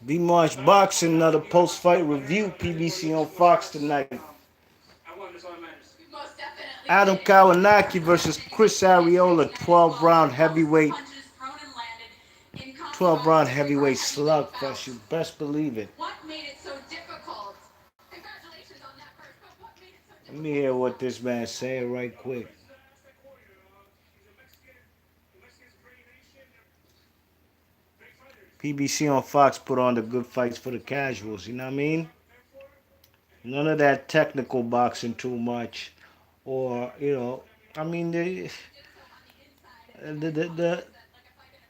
B-March Boxing, another post-fight review. PBC on Fox tonight. Adam Kowancki versus Chris Arreola, 12 round heavyweight slugfest. You best believe it. Let me hear what this man's saying right quick. PBC on Fox put on the good fights for the casuals. You know what I mean? None of that technical boxing too much, or I mean the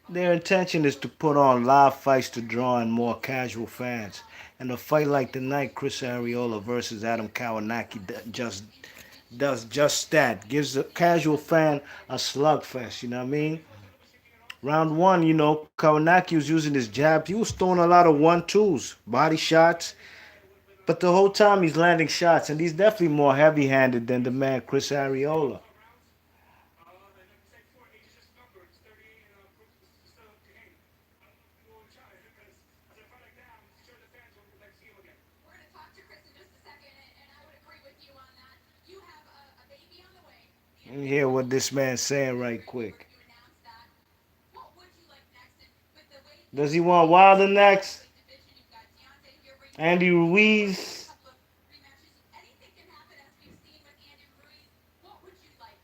their intention is to put on live fights to draw in more casual fans. And a fight like tonight, Chris Arreola versus Adam Kowancki just does just that. Gives the casual fan a slugfest. You know what I mean? Round one, Kowancki was using his jab. He was throwing a lot of 1-2s, body shots. But the whole time he's landing shots, and he's definitely more heavy-handed than the man Chris Arreola. Let me hear what this man's saying right quick. Does he want Wilder next? Andy Ruiz?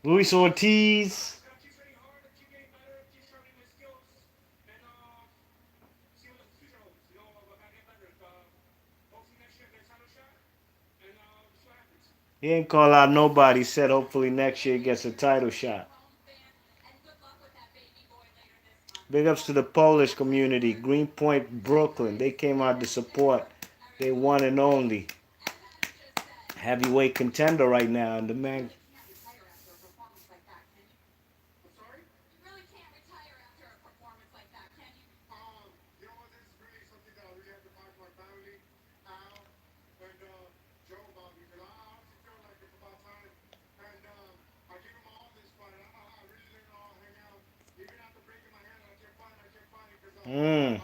Luis Ortiz? He ain't call out nobody. He said hopefully next year he gets a title shot. Big ups to the Polish community, Greenpoint, Brooklyn. They came out to support. They one and only heavyweight contender right now, and the man. Mm.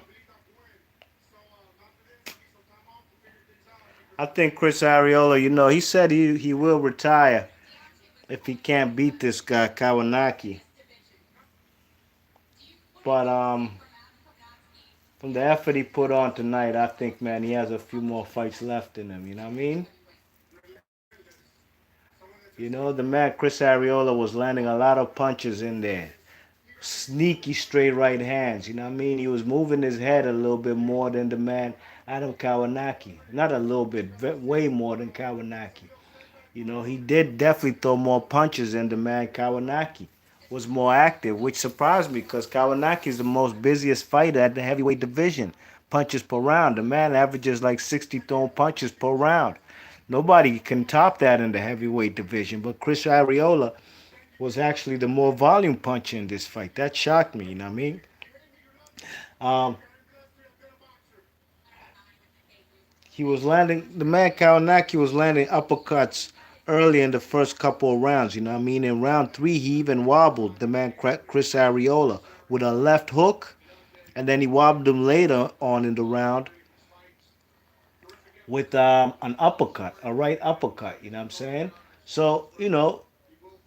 I think Chris Arreola, he said he will retire if he can't beat this guy Kowancki. But from the effort he put on tonight, I think, man, he has a few more fights left in him. You know what I mean? The man Chris Arreola was landing a lot of punches in there. Sneaky straight right hands. You know what I mean? He was moving his head a little bit more than the man Adam Kowancki. Not a little bit, way more than Kowancki. He did definitely throw more punches than the man Kowancki was more active, which surprised me because Kowancki is the most busiest fighter at the heavyweight division. Punches per round. The man averages like 60 thrown punches per round. Nobody can top that in the heavyweight division, but Chris Arreola was actually the more volume puncher in this fight. That shocked me, you know what I mean? Um, the man Kowancki was landing uppercuts early in the first couple of rounds, you know what I mean? In round three, he even wobbled the man Chris Arreola with a left hook, and then he wobbled him later on in the round with an uppercut, a right uppercut, you know what I'm saying? So,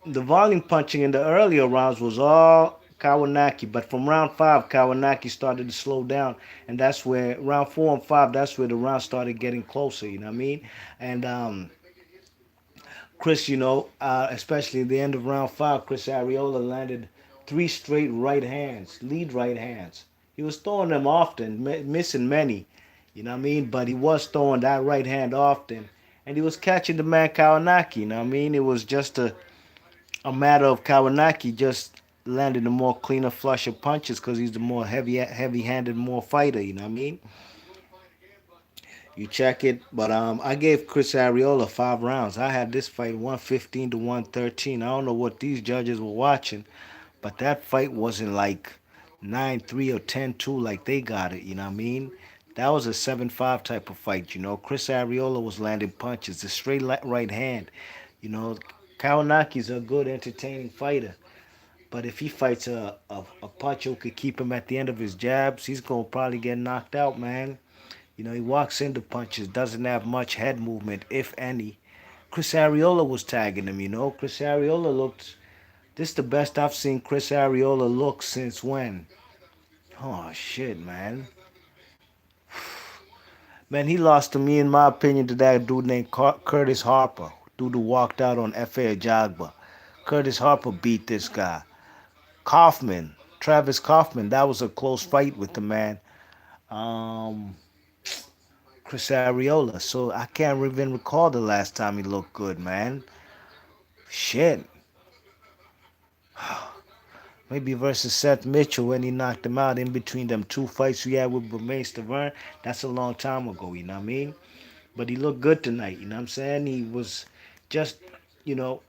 the volume punching in the earlier rounds was all Kowancki, but from round five, Kowancki started to slow down, and that's where round four and five, that's where the rounds started getting closer. You know what I mean? And Chris, especially at the end of round five, Chris Arreola landed three straight right hands, lead right hands. He was throwing them often, missing many. You know what I mean? But he was throwing that right hand often, and he was catching the man Kowancki. You know what I mean? It was just a matter of Kowancki just landing the more cleaner flush of punches because he's the more heavy-handed, more fighter. You know what I mean? You check it, but I gave Chris Arreola 5 rounds. I had this fight 115 to 113. I don't know what these judges were watching, but that fight wasn't like 9-3 or 10-2 like they got it. You know what I mean? That was a 7-5 type of fight. Chris Arreola was landing punches, a straight right hand. You know, Kowancki's a good, entertaining fighter. But if he fights a puncher who could keep him at the end of his jabs, he's gonna probably get knocked out, man. You know, he walks into punches, doesn't have much head movement, if any. Chris Arreola was tagging him, you know. Chris Arreola looked. This is the best I've seen Chris Arreola look since when? Oh shit, man. Man, he lost to me, in my opinion, to that dude named Curtis Harper. Dude who walked out on F.A. Ajagba. Curtis Harper beat this guy. Kaufman, Travis Kaufman, that was a close fight with the man. Um, Chris Arreola. So I can't even recall the last time he looked good, man. Shit. Maybe versus Seth Mitchell when he knocked him out in between them two fights we had with Bermane Stavern. That's a long time ago, you know what I mean? But he looked good tonight, you know what I'm saying? He was just, you know,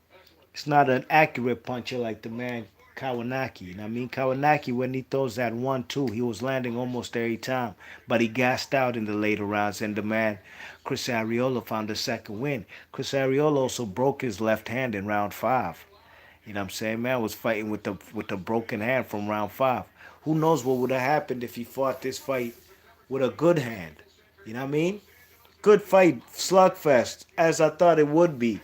it's not an accurate puncher like the man Kowancki, you know what I mean? Kowancki, when he throws that 1-2, he was landing almost every time. But he gassed out in the later rounds, and the man Chris Arreola found the second win. Chris Arreola also broke his left hand in round 5. You know what I'm saying? Man was fighting with the broken hand from round 5. Who knows what would have happened if he fought this fight with a good hand? You know what I mean? Good fight, slugfest, as I thought it would be.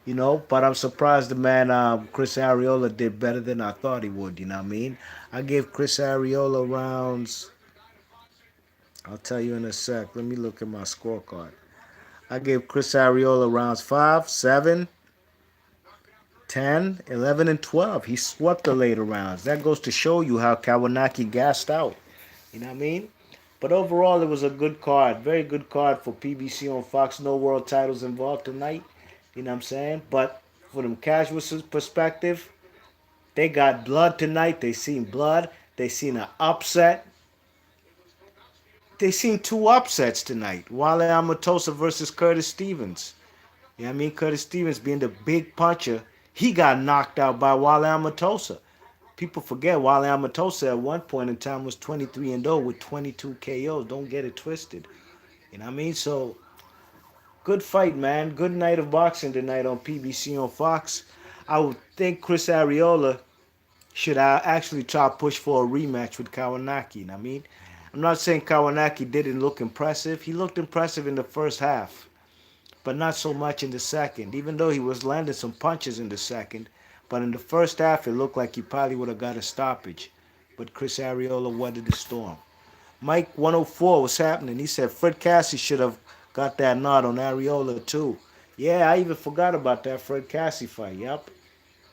You know, but I'm surprised the man Chris Arreola did better than I thought he would. You know what I mean? I gave Chris Arreola rounds. I'll tell you in a sec. Let me look at my scorecard. I gave Chris Arreola rounds 5, 7, 10, 11, and 12. He swept the later rounds. That goes to show you how Kowancki gassed out. You know what I mean? But overall, it was a good card. Very good card for PBC on Fox. No world titles involved tonight. You know what I'm saying? But from them casual perspective, they got blood tonight. They seen blood. They seen an upset. They seen two upsets tonight. Wale Amatosa versus Curtis Stevens. You know what I mean? Curtis Stevens being the big puncher, he got knocked out by Wale Amatosa. People forget Wale Amatosa at one point in time was 23 and 0 with 22 KOs. Don't get it twisted. You know what I mean? So, good fight, man. Good night of boxing tonight on PBC on Fox. I would think Chris Arreola should actually try to push for a rematch with Kowancki. You know what I mean? I'm not saying Kowancki didn't look impressive. He looked impressive in the first half, but not so much in the second, even though he was landing some punches in the second. But in the first half, it looked like he probably would have got a stoppage. But Chris Arreola weathered the storm. Mike 104 was happening. He said Fred Cassie should have got that nod on Arreola too. Yeah, I even forgot about that Fred Cassie fight. Yep.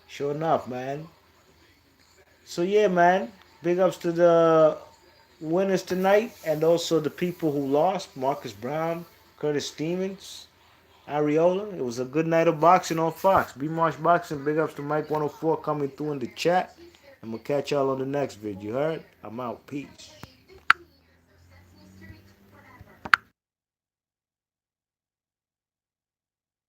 Sure enough, man. So yeah, man. Big ups to the winners tonight and also the people who lost. Marcus Brown, Curtis Stevens, Arreola. It was a good night of boxing on Fox. B Marsh Boxing. Big ups to Mike 104 coming through in the chat. And we'll catch y'all on the next video. You heard? I'm out. Peace.